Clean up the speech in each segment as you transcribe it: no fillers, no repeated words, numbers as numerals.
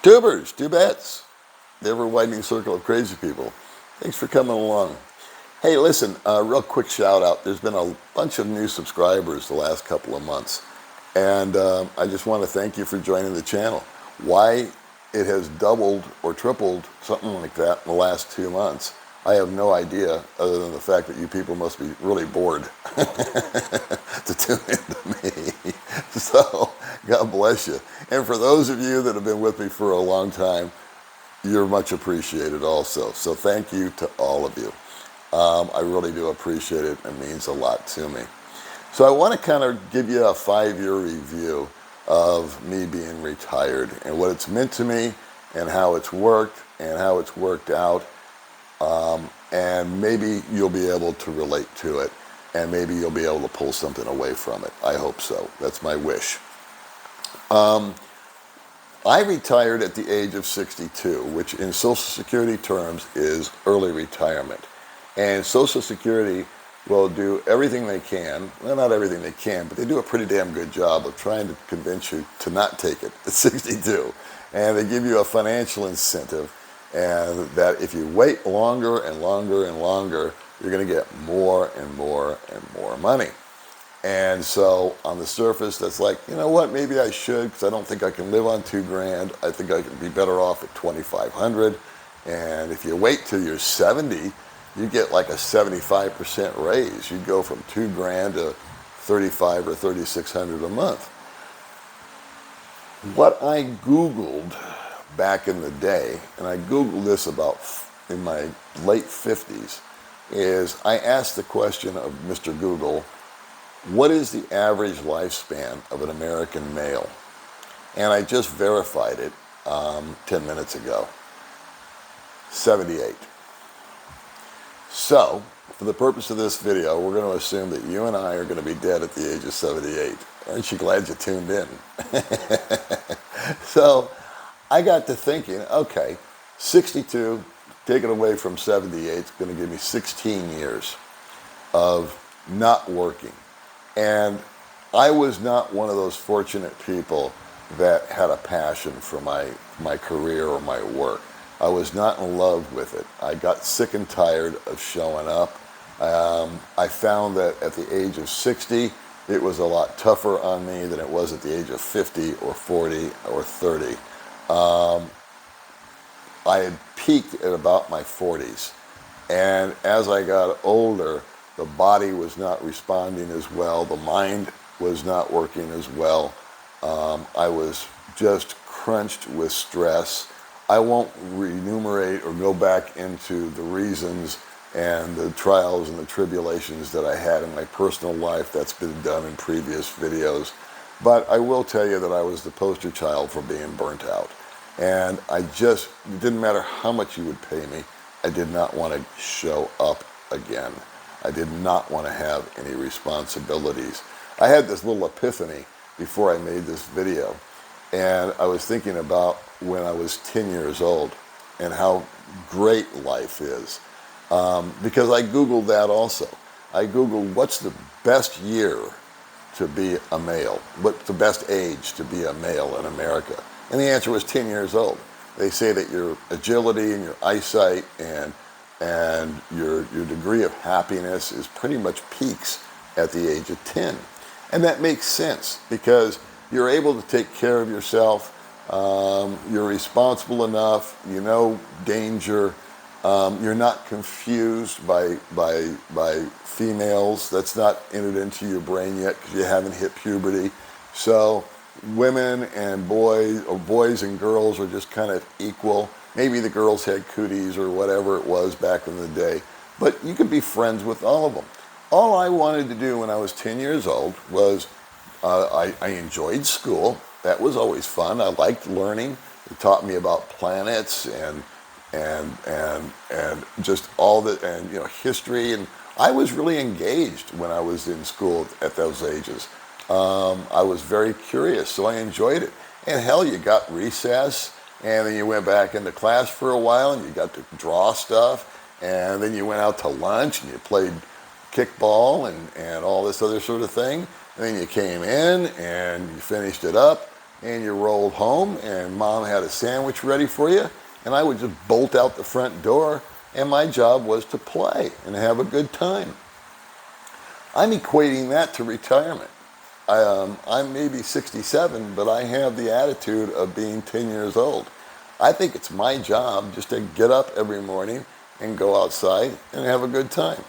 Tubers, tubettes, the ever-widening circle of crazy people. Thanks for coming along. Hey, listen, real quick shout out. There's been a bunch of new subscribers the last couple of months. And I just want to thank you for joining the channel. Why it has doubled or tripled, something like that, in the last 2 months, I have no idea, other than the fact that you people must be really bored to tune into me. So, God bless you. And for those of you that have been with me for a long time, you're much appreciated also. So thank you to all of you. I really do appreciate it. It means a lot to me. So I want to kind of give you a 5-year review of me being retired and what it's meant to me and how it's worked and how it's worked out. And maybe you'll be able to relate to it, and maybe you'll be able to pull something away from it. I hope so. That's my wish. I retired at the age of 62, which in Social Security terms is early retirement. And Social Security will do everything they can, well, not everything they can, but they do a pretty damn good job of trying to convince you to not take it at 62. And they give you a financial incentive, and that if you wait longer and longer and longer, you're going to get more and more and more money. And so on the surface, that's like, you know what, maybe I should, because I don't think I can live on $2,000. I think I can be better off at $2,500. And if you wait till you're 70, you get like a 75% raise. You'd go from $2,000 to $3,500 or $3,600 a month. What I Googled back in the day, and I Googled this about in my late 50s, is I asked the question of Mr. Google, what is the average lifespan of an American male? And I just verified it 10 minutes ago. 78. So, for the purpose of this video, we're going to assume that you and I are going to be dead at the age of 78. Aren't you glad you tuned in? So, I got to thinking, okay, 62, taken away from 78, is going to give me 16 years of not working. And I was not one of those fortunate people that had a passion for my career or my work. I was not in love with it. I got sick and tired of showing up. I found that at the age of 60, it was a lot tougher on me than it was at the age of 50 or 40 or 30. I had peaked at about my 40s. And as I got older, the body was not responding as well. The mind was not working as well. I was just crunched with stress. I won't enumerate or go back into the reasons and the trials and the tribulations that I had in my personal life. That's been done in previous videos. But I will tell you that I was the poster child for being burnt out. And it didn't matter how much you would pay me, I did not want to show up again. I did not want to have any responsibilities. I had this little epiphany before I made this video, and I was thinking about when I was 10 years old and how great life is. Because I Googled that also. I Googled what's the best year to be a male? What's the best age to be a male in America? And the answer was 10 years old. They say that your agility and your eyesight and your degree of happiness is pretty much peaks at the age of 10. And that makes sense because you're able to take care of yourself. You're responsible enough. You know danger. You're not confused by females. That's not entered into your brain yet because you haven't hit puberty. So women and boys, or boys and girls, are just kind of equal. Maybe the girls had cooties or whatever it was back in the day, but you could be friends with all of them. All I wanted to do when I was 10 years old was I enjoyed school. That was always fun. I liked learning. It taught me about planets and just all the, and you know, history, and I was really engaged when I was in school at those ages. I was very curious, so I enjoyed it. And hell, you got recess, and then you went back into class for a while, and you got to draw stuff, and then you went out to lunch, and you played kickball and all this other sort of thing. And then you came in, and you finished it up, and you rolled home and mom had a sandwich ready for you, and I would just bolt out the front door, and my job was to play and have a good time. I'm equating that to retirement. I'm maybe 67, but I have the attitude of being 10 years old. I think it's my job just to get up every morning and go outside and have a good time.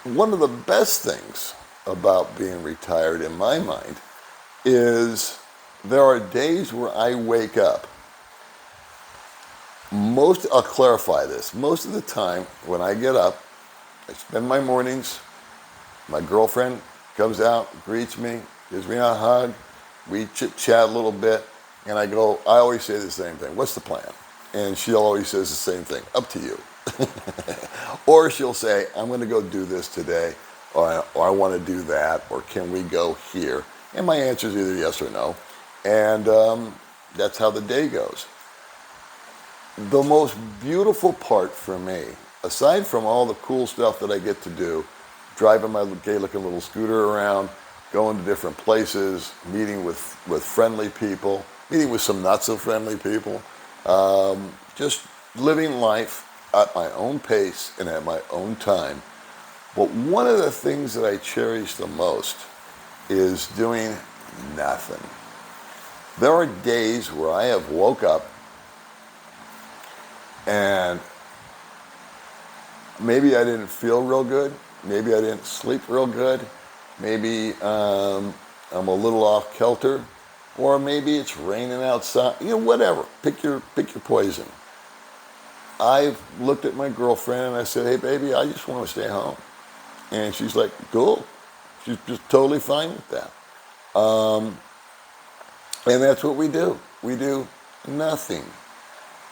One of the best things about being retired in my mind is there are days where I wake up. I'll clarify this. Most of the time when I get up, I spend my mornings, my girlfriend comes out, greets me, gives me a hug, we chit-chat a little bit, and I always say the same thing, what's the plan? And she always says the same thing, up to you. Or she'll say, I'm going to go do this today, or I want to do that, or can we go here? And my answer is either yes or no. And that's how the day goes. The most beautiful part for me, aside from all the cool stuff that I get to do, driving my gay-looking little scooter around, going to different places, meeting with friendly people, meeting with some not-so-friendly people, just living life at my own pace and at my own time. But one of the things that I cherish the most is doing nothing. There are days where I have woke up and maybe I didn't feel real good. Maybe I didn't sleep real good. Maybe I'm a little off kilter, or maybe it's raining outside. Whatever. Pick your poison. I've looked at my girlfriend and I said, "Hey, baby, I just want to stay home," and she's like, "Cool." She's just totally fine with that. And that's what we do. We do nothing,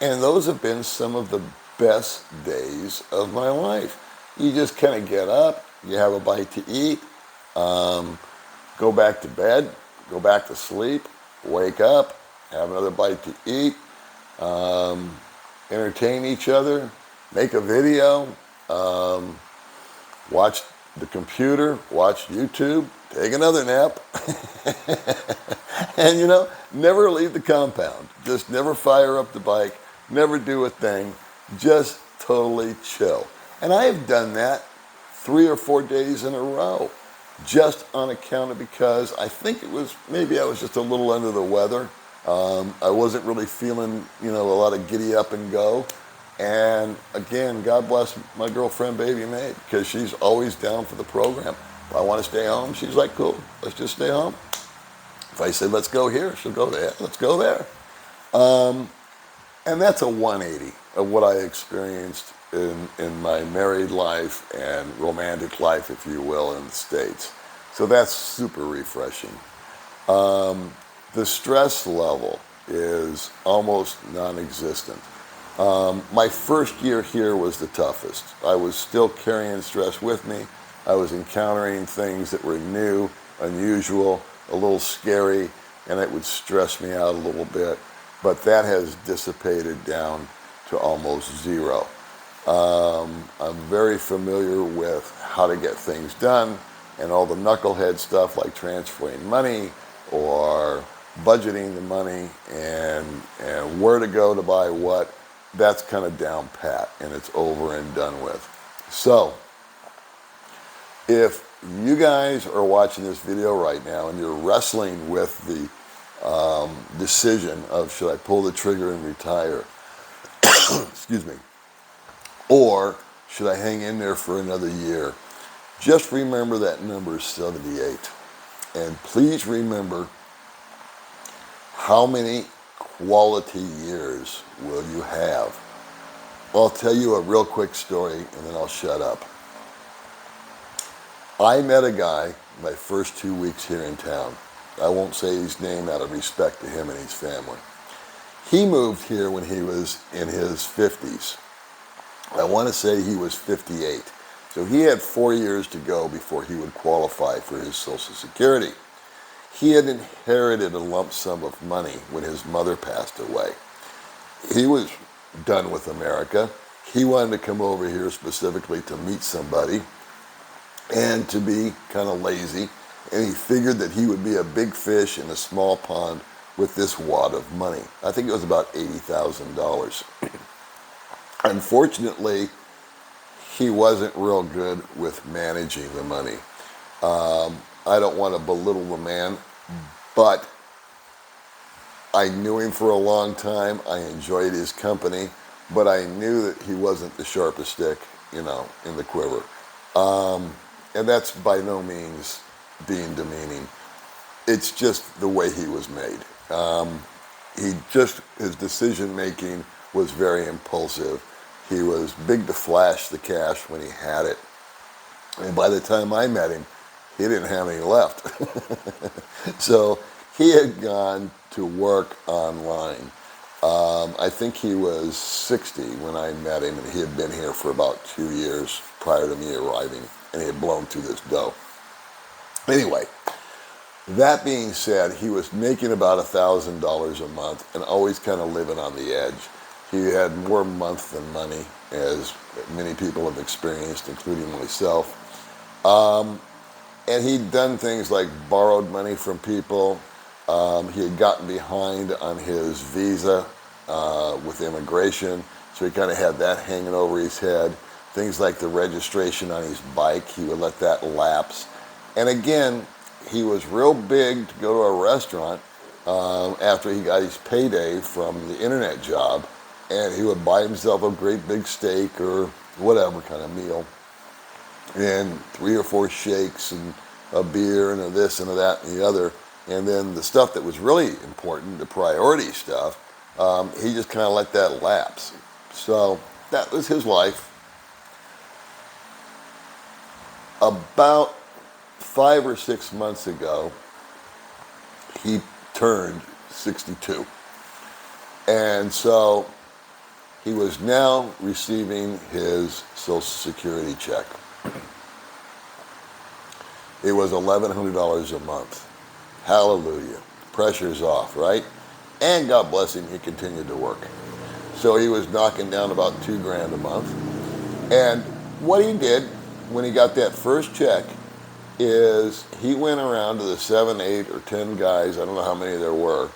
and those have been some of the best days of my life. You just kind of get up, you have a bite to eat, go back to bed, go back to sleep, wake up, have another bite to eat, entertain each other, make a video, watch the computer, watch YouTube, take another nap, and never leave the compound. Just never fire up the bike, never do a thing, just totally chill. And I have done that 3 or 4 days in a row, just on account of because I think maybe I was just a little under the weather. I wasn't really feeling, a lot of giddy up and go. And again, God bless my girlfriend, Baby May, because she's always down for the program. If I want to stay home, she's like, cool, let's just stay home. If I say, let's go here, she'll go there, let's go there. And that's a 180 of what I experienced in my married life and romantic life, if you will, in the States. So that's super refreshing. The stress level is almost non-existent. My first year here was the toughest. I was still carrying stress with me. I was encountering things that were new, unusual, a little scary, and it would stress me out a little bit. But that has dissipated down to almost zero. I'm very familiar with how to get things done and all the knucklehead stuff like transferring money or budgeting the money and where to go to buy what. That's kind of down pat and it's over and done with. So if you guys are watching this video right now and you're wrestling with the decision of should I pull the trigger and retire, excuse me, or should I hang in there for another year, just remember that number is 78. And please remember, how many quality years will you have? Well, I'll tell you a real quick story and then I'll shut up. I met a guy my first 2 weeks here in town. I won't say his name out of respect to him and his family. He moved here when he was in his 50s. I want to say he was 58. So he had 4 years to go before he would qualify for his Social Security. He had inherited a lump sum of money when his mother passed away. He was done with America. He wanted to come over here specifically to meet somebody and to be kind of lazy. And he figured that he would be a big fish in a small pond with this wad of money. I think it was about $80,000. Unfortunately, he wasn't real good with managing the money. I don't want to belittle the man, but I knew him for a long time. I enjoyed his company, but I knew that he wasn't the sharpest stick, in the quiver. And that's by no means being demeaning. It's just the way he was made. His decision making was very impulsive. He was big to flash the cash when he had it. And by the time I met him, he didn't have any left. So he had gone to work online. I think he was 60 when I met him, and he had been here for about 2 years prior to me arriving, and he had blown through this dough. Anyway, that being said, he was making about $1,000 a month and always kind of living on the edge. He had more month than money, as many people have experienced, including myself. And he'd done things like borrowed money from people. He had gotten behind on his visa with immigration, so he kind of had that hanging over his head. Things like the registration on his bike, he would let that lapse. And again, he was real big to go to a restaurant after he got his payday from the internet job, and he would buy himself a great big steak or whatever kind of meal, and 3 or 4 shakes and a beer and a this and a that and the other. And then the stuff that was really important, the priority stuff, he just kind of let that lapse. So that was his life. About 5 or 6 months ago, he turned 62. And so he was now receiving his Social Security check. It was $1,100 a month. Hallelujah. Pressure's off, right? And God bless him, he continued to work. So he was knocking down about $2,000 a month. And what he did when he got that first check is he went around to the 7, 8, or 10 guys, I don't know how many there were,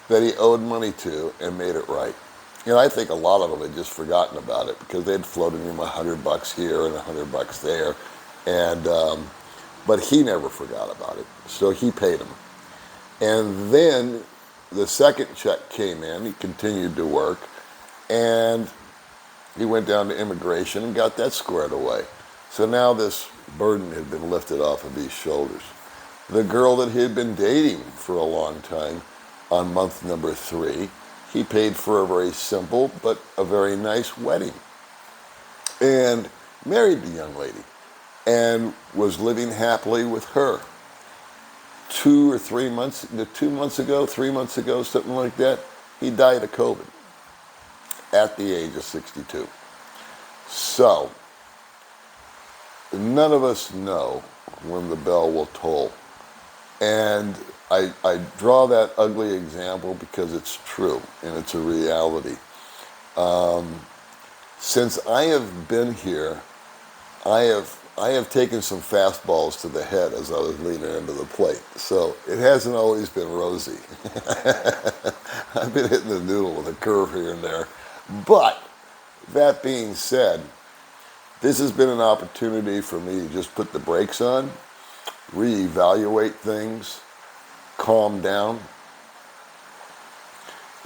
that he owed money to and made it right. I think a lot of them had just forgotten about it because they'd floated him $100 here and $100 there. And but he never forgot about it, so he paid him. And then the second check came in, he continued to work, and he went down to immigration and got that squared away. So now this burden had been lifted off of his shoulders. The girl that he had been dating for a long time, on month number 3, he paid for a very simple but a very nice wedding, and married the young lady, and was living happily with her. 3 months ago, something like that, he died of COVID at the age of 62. So, none of us know when the bell will toll. And I draw that ugly example because it's true and it's a reality. Since I have been here, I have taken some fastballs to the head as I was leaning into the plate. So it hasn't always been rosy. I've been hitting the noodle with a curve here and there. But that being said, this has been an opportunity for me to just put the brakes on, reevaluate things, calm down.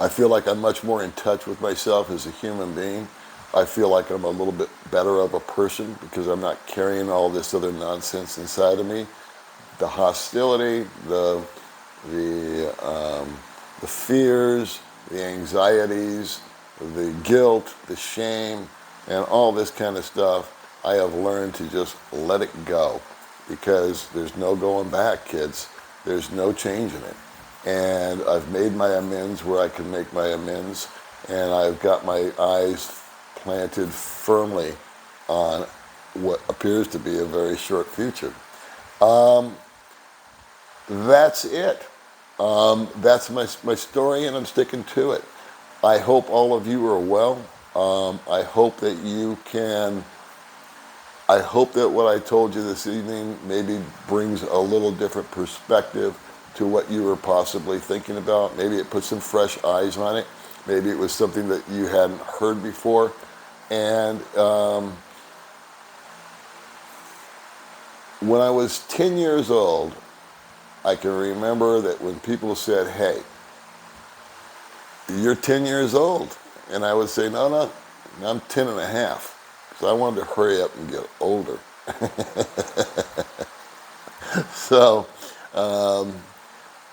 I feel like I'm much more in touch with myself as a human being. I feel like I'm a little bit better of a person because I'm not carrying all this other nonsense inside of me. The hostility, the fears, the anxieties, the guilt, the shame, and all this kind of stuff, I have learned to just let it go because there's no going back, kids. There's no changing it. And I've made my amends where I can make my amends, and I've got my eyes planted firmly on what appears to be a very short future. That's it. That's my story, and I'm sticking to it. I hope all of you are well. I hope that what I told you this evening maybe brings a little different perspective to what you were possibly thinking about. Maybe it put some fresh eyes on it. Maybe it was something that you hadn't heard before. And when I was 10 years old, I can remember that when people said, hey, you're 10 years old. And I would say, no, I'm 10 and a half. Because I wanted to hurry up and get older. So,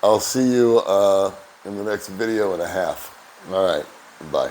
I'll see you in the next video and a half. All right, bye.